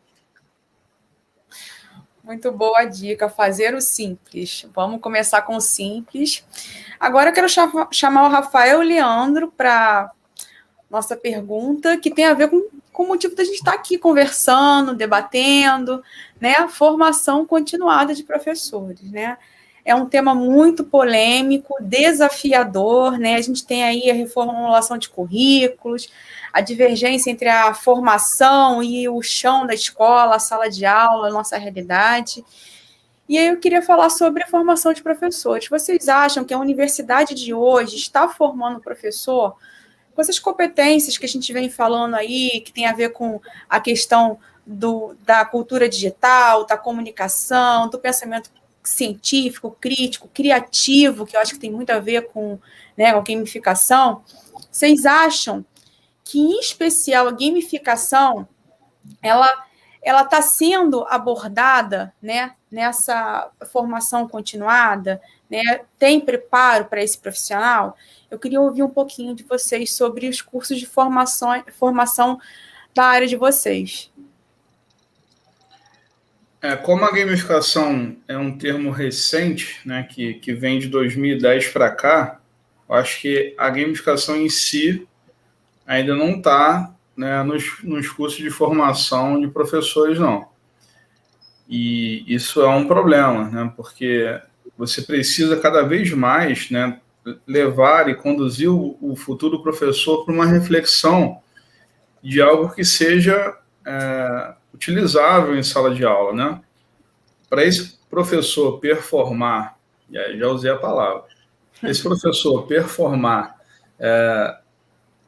Speaker 1: Muito boa a dica, fazer o simples. Vamos começar com o simples. Agora eu quero chamar o Rafael e o Leandro para nossa pergunta, que tem a ver com o motivo da gente estar aqui conversando, debatendo, né? Formação continuada de professores, né? É um tema muito polêmico, desafiador, né? A gente tem aí a reformulação de currículos, a divergência entre a formação e o chão da escola, a sala de aula, a nossa realidade. E aí eu queria falar sobre a formação de professores. Vocês acham que a universidade de hoje está formando professor com essas competências que a gente vem falando aí, que tem a ver com a questão da cultura digital, da comunicação, do pensamento científico, crítico, criativo, que eu acho que tem muito a ver com, né, com a gamificação? Vocês acham que, em especial, a gamificação, ela está sendo abordada, né, nessa formação continuada, né? Tem preparo para esse profissional? Eu queria ouvir um pouquinho de vocês sobre os cursos de formação da área de vocês.
Speaker 2: Como a gamificação é um termo recente, né, que vem de 2010 para cá, eu acho que a gamificação em si ainda não está, né, nos cursos de formação de professores, não. E isso é um problema, né, porque você precisa cada vez mais, né, levar e conduzir o futuro professor para uma reflexão de algo que seja utilizável em sala de aula, né? Para esse professor performar, já usei a palavra, esse professor performar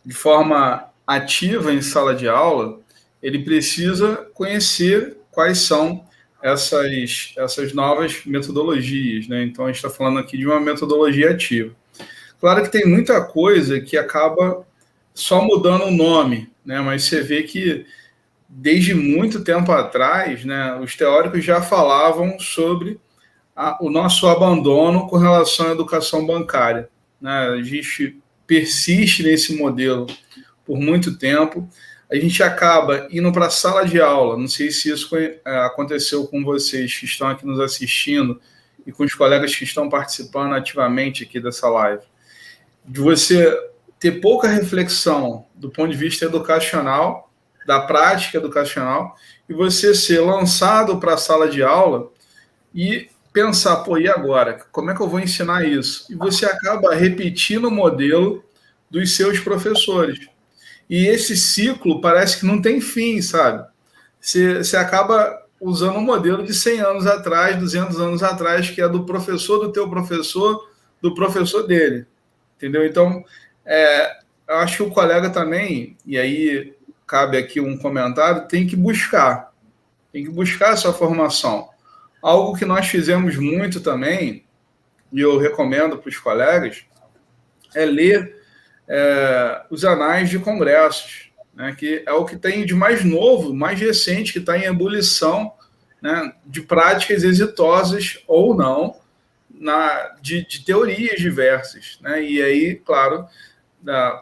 Speaker 2: de forma ativa em sala de aula, ele precisa conhecer quais são essas novas metodologias, né? Então, a gente está falando aqui de uma metodologia ativa. Claro que tem muita coisa que acaba só mudando o nome, né? Mas você vê que, desde muito tempo atrás, né, os teóricos já falavam sobre o nosso abandono com relação à educação bancária, né? A gente persiste nesse modelo por muito tempo. A gente acaba indo para a sala de aula, não sei se isso aconteceu com vocês que estão aqui nos assistindo e com os colegas que estão participando ativamente aqui dessa live, de você ter pouca reflexão do ponto de vista educacional, da prática educacional, e você ser lançado para a sala de aula e pensar, pô, e agora? Como é que eu vou ensinar isso? E você acaba repetindo o modelo dos seus professores. E esse ciclo parece que não tem fim, sabe? Você acaba usando um modelo de 100 anos atrás, 200 anos atrás, que é do professor do teu professor, do professor dele. Entendeu? Então, eu acho que o colega também, e aí cabe aqui um comentário, tem que buscar essa formação. Algo que nós fizemos muito também, e eu recomendo para os colegas, é ler os anais de congressos, né, que é o que tem de mais novo, mais recente, que está em ebulição, né, de práticas exitosas ou não, de teorias diversas. Né, e aí, claro,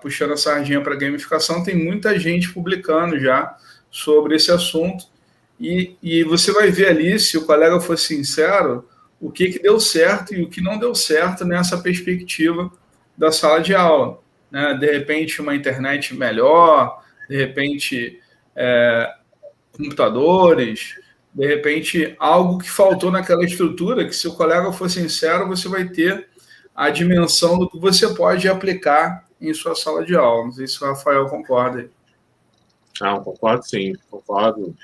Speaker 2: puxando a sardinha para a gamificação, tem muita gente publicando já sobre esse assunto, e você vai ver ali, se o colega for sincero, o que deu certo e o que não deu certo nessa perspectiva da sala de aula. Né? De repente, uma internet melhor, de repente, computadores, de repente, algo que faltou naquela estrutura, que se o colega for sincero, você vai ter a dimensão do que você pode aplicar em sua sala de aula. Não sei se o Rafael concorda aí.
Speaker 3: Concordo sim, concordo.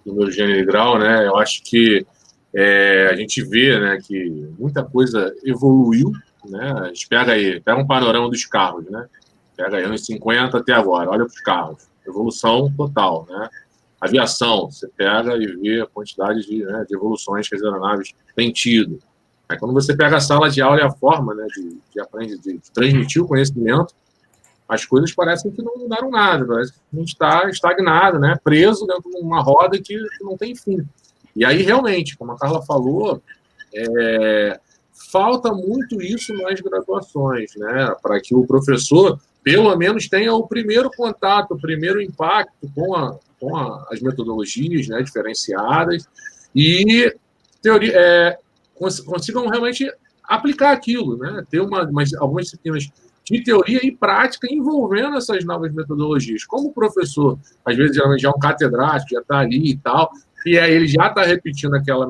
Speaker 3: No gênero e grau, né? Eu acho que a gente vê, né, que muita coisa evoluiu, né? A gente pega um panorama dos carros, né? Pega aí anos 50 até agora, olha para os carros, evolução total, né? Aviação, você pega e vê a quantidade de evoluções que as aeronaves têm tido. Aí quando você pega a sala de aula e a forma, né, de transmitir o conhecimento, as coisas parecem que não mudaram nada, parece que a gente está estagnado, né? Preso dentro de uma roda que não tem fim. E aí, realmente, como a Carla falou, falta muito isso nas graduações, né? Para que o professor, pelo menos, tenha o primeiro contato, o primeiro impacto com as metodologias, né, diferenciadas e consigam realmente aplicar aquilo, né? Ter algumas disciplinas de teoria e prática envolvendo essas novas metodologias. Como o professor, às vezes, já é um catedrático, já está ali e tal, e aí ele já está repetindo aquela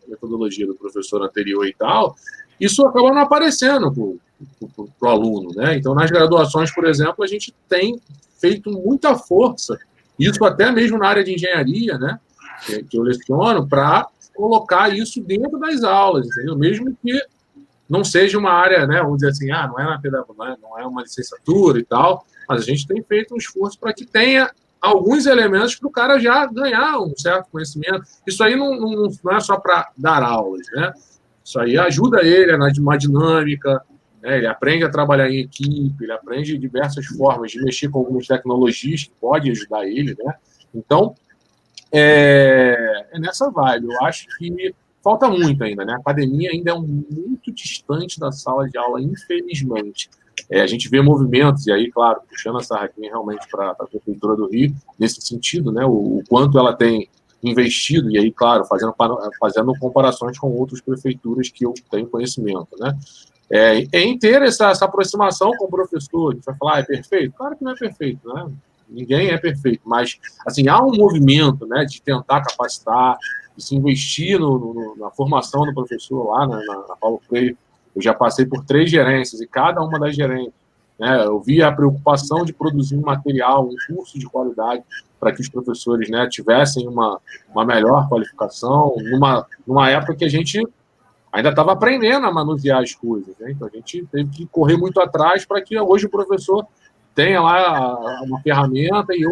Speaker 3: metodologia do professor anterior e tal, isso acaba não aparecendo para o aluno, né? Então, nas graduações, por exemplo, a gente tem feito muita força, isso até mesmo na área de engenharia, né? Que eu leciono, para colocar isso dentro das aulas, entendeu? Mesmo que não seja uma área, né, vamos dizer assim, não é na pedagogia, não é uma licenciatura e tal, mas a gente tem feito um esforço para que tenha alguns elementos para o cara já ganhar um certo conhecimento. Isso aí não é só para dar aulas, né? Isso aí ajuda ele numa dinâmica, né? Ele aprende a trabalhar em equipe, ele aprende diversas formas de mexer com algumas tecnologias que podem ajudar ele, né? Então, é nessa vibe. Eu acho que falta muito ainda, né? A academia ainda é muito distante da sala de aula, infelizmente. A gente vê movimentos, e aí, claro, puxando a sardinha realmente para a Prefeitura do Rio, nesse sentido, né? O quanto ela tem investido, e aí, claro, fazendo comparações com outras prefeituras que eu tenho conhecimento, né? Em ter essa aproximação com o professor, a gente vai falar, é perfeito? Claro que não é perfeito, né? Ninguém é perfeito, mas, assim, há um movimento, né, de tentar capacitar, de se investir na formação do professor lá na Paulo Freire. Eu já passei por 3 gerências, e cada uma das gerências, né, eu vi a preocupação de produzir um material, um curso de qualidade, para que os professores, né, tivessem uma melhor qualificação, numa época que a gente ainda estava aprendendo a manusear as coisas, né? Então a gente teve que correr muito atrás para que hoje o professor tenha lá uma ferramenta e,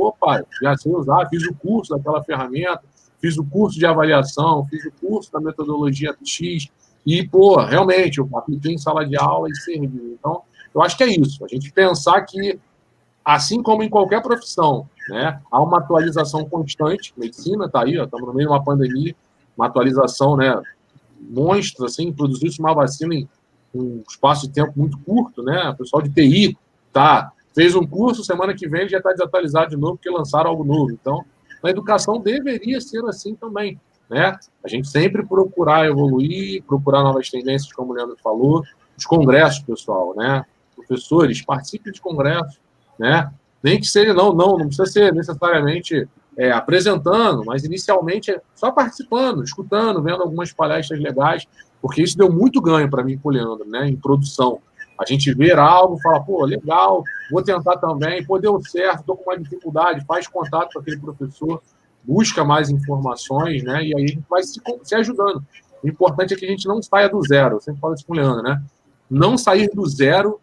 Speaker 3: já sei usar, fiz o curso daquela ferramenta, fiz o curso de avaliação, fiz o curso da metodologia X e, realmente, eu apliquei em sala de aula e serviu. Então, eu acho que é isso, a gente pensar que, assim como em qualquer profissão, né, há uma atualização constante, medicina está aí, estamos no meio de uma pandemia, uma atualização, né, monstra, assim, produzir uma vacina em um espaço de tempo muito curto, né, o pessoal de TI fez um curso, semana que vem já está desatualizado de novo, porque lançaram algo novo. Então, a educação deveria ser assim também, né? A gente sempre procurar evoluir, procurar novas tendências, como o Leandro falou, os congressos, pessoal, né? Professores, participem de congressos, né? Nem que seja, não precisa ser necessariamente apresentando, mas inicialmente é só participando, escutando, vendo algumas palestras legais, porque isso deu muito ganho para mim com o Leandro, né, em produção. A gente ver algo, fala, pô, legal, vou tentar também, pô, deu certo, estou com uma dificuldade, faz contato com aquele professor, busca mais informações, né, e aí a gente vai se ajudando. O importante é que a gente não saia do zero, eu sempre falo isso com o Leandro, né? Não sair do zero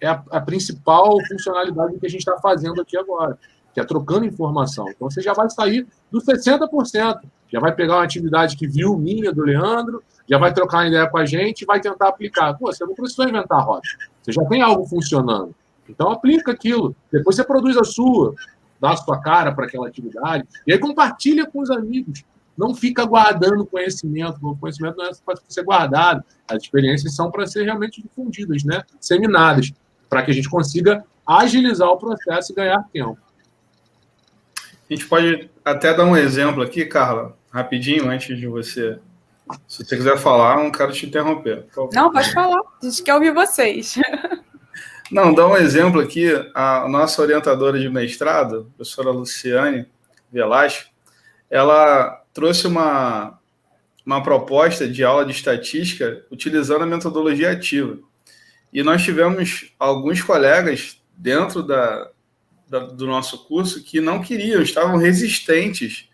Speaker 3: é a principal funcionalidade que a gente está fazendo aqui agora, que é trocando informação. Então, você já vai sair dos 60%, já vai pegar uma atividade que viu minha, do Leandro, já vai trocar uma ideia com a gente e vai tentar aplicar. Pô, você não precisou inventar a roda, você já tem algo funcionando. Então, aplica aquilo. Depois você produz a sua, dá a sua cara para aquela atividade, e aí compartilha com os amigos. Não fica guardando conhecimento, o conhecimento não é para ser guardado, as experiências são para ser realmente difundidas, né? Disseminadas, para que a gente consiga agilizar o processo e ganhar tempo.
Speaker 2: A gente pode até dar um exemplo aqui, Carla, rapidinho, antes de você. Se você quiser falar, não quero te interromper.
Speaker 1: Não, pode falar. A gente quer ouvir vocês.
Speaker 2: Não, dá um exemplo aqui. A nossa orientadora de mestrado, a professora Luciane Velasco, ela trouxe uma proposta de aula de estatística utilizando a metodologia ativa. E nós tivemos alguns colegas dentro do nosso curso que não queriam, estavam resistentes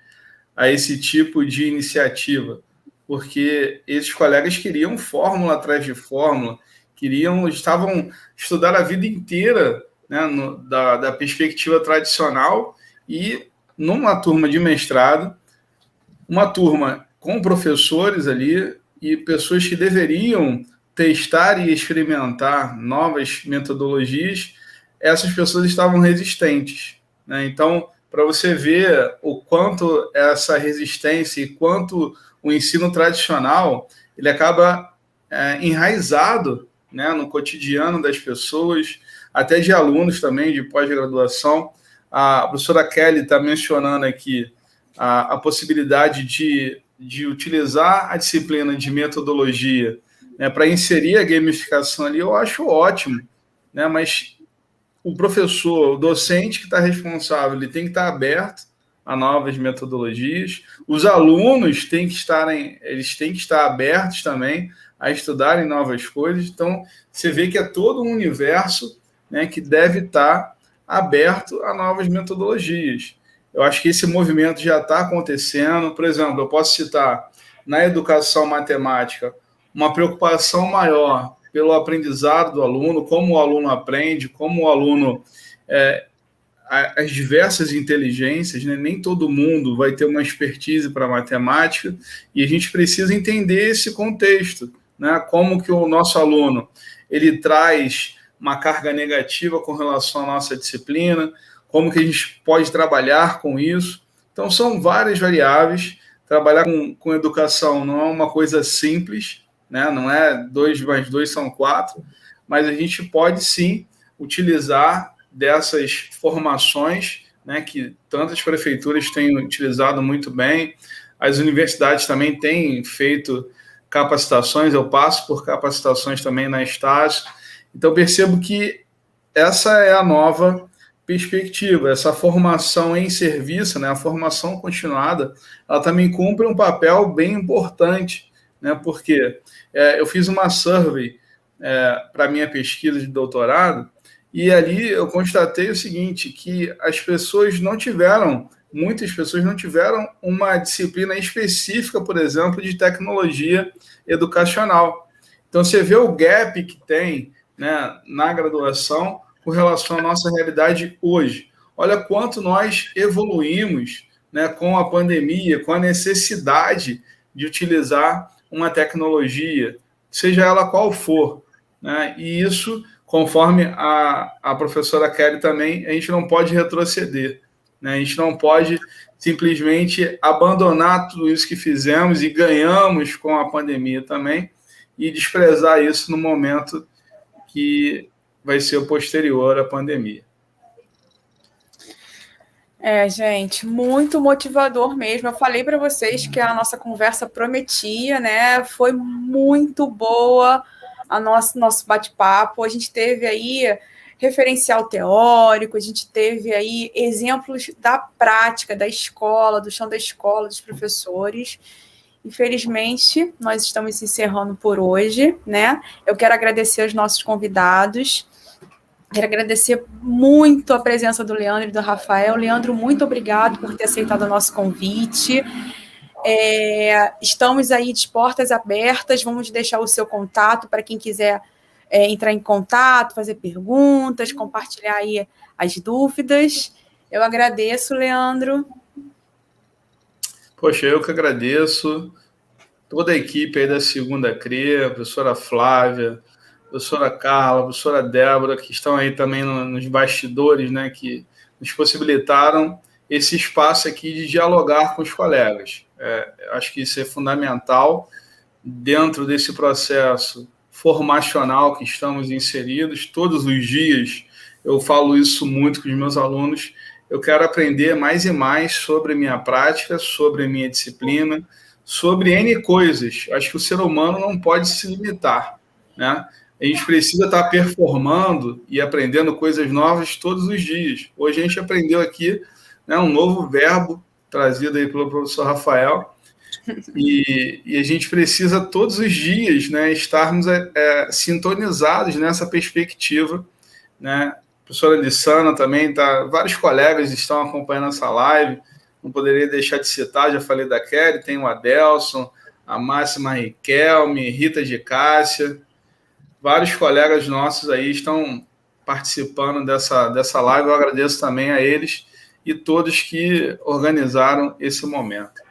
Speaker 2: a esse tipo de iniciativa, porque esses colegas queriam fórmula atrás de fórmula, estavam estudando a vida inteira, né, da perspectiva tradicional, e numa turma de mestrado, uma turma com professores ali e pessoas que deveriam testar e experimentar novas metodologias, essas pessoas estavam resistentes, né? Então, para você ver o quanto essa resistência e quanto o ensino tradicional ele acaba enraizado, né, no cotidiano das pessoas, até de alunos também de pós-graduação. A professora Kelly está mencionando aqui a possibilidade de utilizar a disciplina de metodologia, né, para inserir a gamificação ali. Eu acho ótimo, né, mas o professor, o docente que está responsável, ele tem que estar aberto a novas metodologias. Os alunos têm que estar abertos também a estudarem novas coisas. Então, você vê que é todo um universo, né, que deve estar aberto a novas metodologias. Eu acho que esse movimento já está acontecendo. Por exemplo, eu posso citar na educação matemática uma preocupação maior pelo aprendizado do aluno, como o aluno aprende, como o aluno... as diversas inteligências, né? Nem todo mundo vai ter uma expertise para matemática, e a gente precisa entender esse contexto, né? Como que o nosso aluno ele traz uma carga negativa com relação à nossa disciplina, como que a gente pode trabalhar com isso. Então, são várias variáveis. Trabalhar com educação não é uma coisa simples, né? Não é 2 mais 2 são 4, mas a gente pode sim utilizar dessas formações, né, que tantas prefeituras têm utilizado muito bem. As universidades também têm feito capacitações, eu passo por capacitações também na Estácio. Então, percebo que essa é a nova perspectiva, essa formação em serviço, né, a formação continuada, ela também cumpre um papel bem importante, né, porque eu fiz uma survey para a minha pesquisa de doutorado, e ali eu constatei o seguinte, que muitas pessoas não tiveram uma disciplina específica, por exemplo, de tecnologia educacional. Então, você vê o gap que tem, né, na graduação com relação à nossa realidade hoje. Olha quanto nós evoluímos, né, com a pandemia, com a necessidade de utilizar uma tecnologia, seja ela qual for, né? E isso, conforme a professora Kelly também, a gente não pode retroceder, né? A gente não pode simplesmente abandonar tudo isso que fizemos e ganhamos com a pandemia também e desprezar isso no momento que vai ser o posterior à pandemia.
Speaker 1: Gente, muito motivador mesmo. Eu falei para vocês que a nossa conversa prometia, né? Foi muito boa a nosso bate-papo. A gente teve aí referencial teórico, a gente teve aí exemplos da prática, da escola, do chão da escola, dos professores. Infelizmente, nós estamos encerrando por hoje, né? Eu quero agradecer aos nossos convidados. Quero agradecer muito a presença do Leandro e do Rafael. Leandro, muito obrigado por ter aceitado o nosso convite. Estamos aí de portas abertas, vamos deixar o seu contato para quem quiser entrar em contato, fazer perguntas, compartilhar aí as dúvidas. Eu agradeço, Leandro.
Speaker 2: Poxa, eu que agradeço. Toda a equipe aí da Segunda CRE, a professora Flávia, a professora Carla, a professora Débora, que estão aí também nos bastidores, né, que nos possibilitaram esse espaço aqui de dialogar com os colegas. Acho que isso é fundamental dentro desse processo formacional que estamos inseridos. Todos os dias eu falo isso muito com os meus alunos. Eu quero aprender mais e mais sobre a minha prática, sobre a minha disciplina, sobre N coisas. Acho que o ser humano não pode se limitar, né? A gente precisa estar performando e aprendendo coisas novas todos os dias. Hoje a gente aprendeu aqui, né, um novo verbo trazido aí pelo professor Rafael, e a gente precisa todos os dias, né, estarmos sintonizados nessa perspectiva, né? A professora Lissana também vários colegas estão acompanhando essa live, não poderia deixar de citar, já falei da Kelly, tem o Adelson, a Máxima Riquelme, Rita de Cássia, vários colegas nossos aí estão participando dessa live. Eu agradeço também a eles e todos que organizaram esse momento.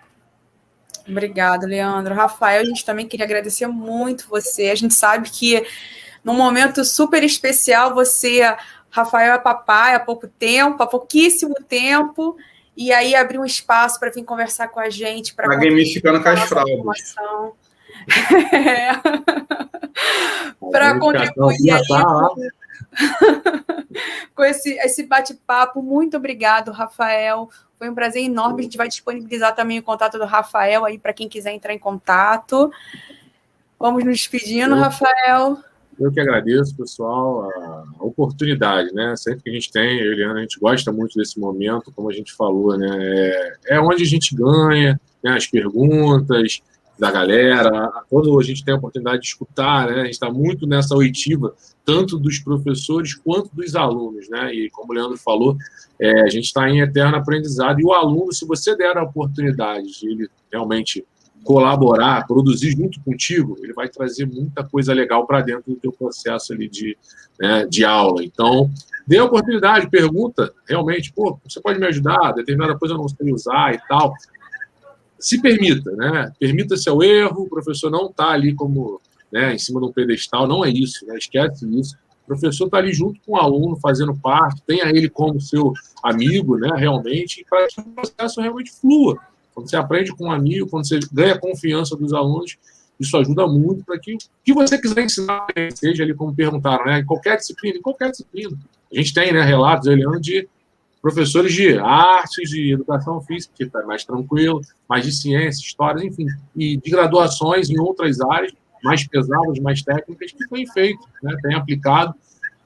Speaker 1: Obrigado, Leandro. Rafael, a gente também queria agradecer muito você. A gente sabe que num momento super especial, Rafael é papai há pouquíssimo tempo, e aí abriu um espaço para vir conversar com a gente.
Speaker 2: Para gamificando com as fraldas.
Speaker 1: Para contribuir aí com esse bate-papo. Muito obrigado, Rafael. Foi um prazer enorme. A gente vai disponibilizar também o contato do Rafael aí para quem quiser entrar em contato. Vamos nos despedindo, Rafael.
Speaker 3: Eu que agradeço, pessoal, a oportunidade, né? Sempre que a gente tem, eu e a Eliana, a gente gosta muito desse momento, como a gente falou, né? É onde a gente ganha, né, as perguntas da galera, quando a gente tem a oportunidade de escutar, né? A gente está muito nessa oitiva, tanto dos professores quanto dos alunos, né? E como o Leandro falou, a gente está em eterno aprendizado. E o aluno, se você der a oportunidade de ele realmente colaborar, produzir junto contigo, ele vai trazer muita coisa legal para dentro do teu processo ali de aula. Então, dê a oportunidade, pergunta, realmente, você pode me ajudar, determinada coisa eu não sei usar e tal. Se permita, né? Permita-se ao erro, o professor não está ali como, né, em cima de um pedestal, não é isso, né? Esquece isso. O professor está ali junto com o aluno, fazendo parte, tenha ele como seu amigo, né, realmente, para que o processo realmente flua. Quando você aprende com um amigo, quando você ganha a confiança dos alunos, isso ajuda muito para que o que você quiser ensinar, seja ali como perguntaram, né, em qualquer disciplina. A gente tem, né, relatos, Eliane, de professores de artes, de educação física, que está mais tranquilo, mais de ciência, histórias, enfim, e de graduações em outras áreas, mais pesadas, mais técnicas, que têm feito, né, têm aplicado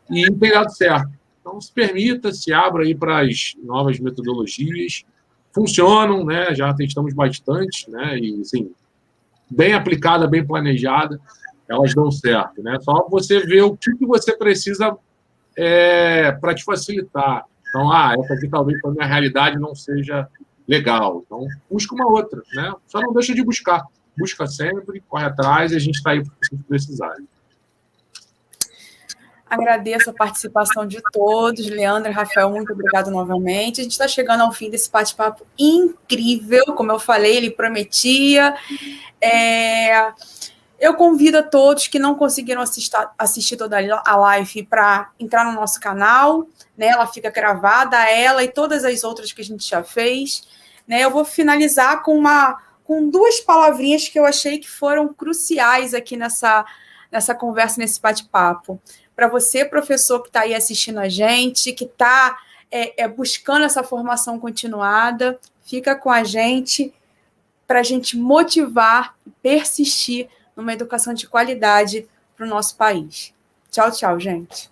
Speaker 3: e tem dado certo. Então, se permita, se abra aí para as novas metodologias, funcionam, né? Já testamos bastante, né? E, assim, bem aplicada, bem planejada, elas dão certo, né? Só você ver o que você precisa para te facilitar. Então, essa aqui talvez para a minha realidade não seja legal. Então, busca uma outra, né? Só não deixa de buscar. Busca sempre, corre atrás e a gente está aí se precisar.
Speaker 1: Agradeço a participação de todos. Leandro e Rafael, muito obrigado novamente. A gente está chegando ao fim desse bate-papo incrível. Como eu falei, ele prometia. Eu convido a todos que não conseguiram assistir toda a live para entrar no nosso canal. Né? Ela fica gravada, ela e todas as outras que a gente já fez. Né? Eu vou finalizar com duas palavrinhas que eu achei que foram cruciais aqui nessa conversa, nesse bate-papo. Para você, professor, que está aí assistindo a gente, que está buscando essa formação continuada, fica com a gente para a gente motivar e persistir numa educação de qualidade para o nosso país. Tchau, tchau, gente.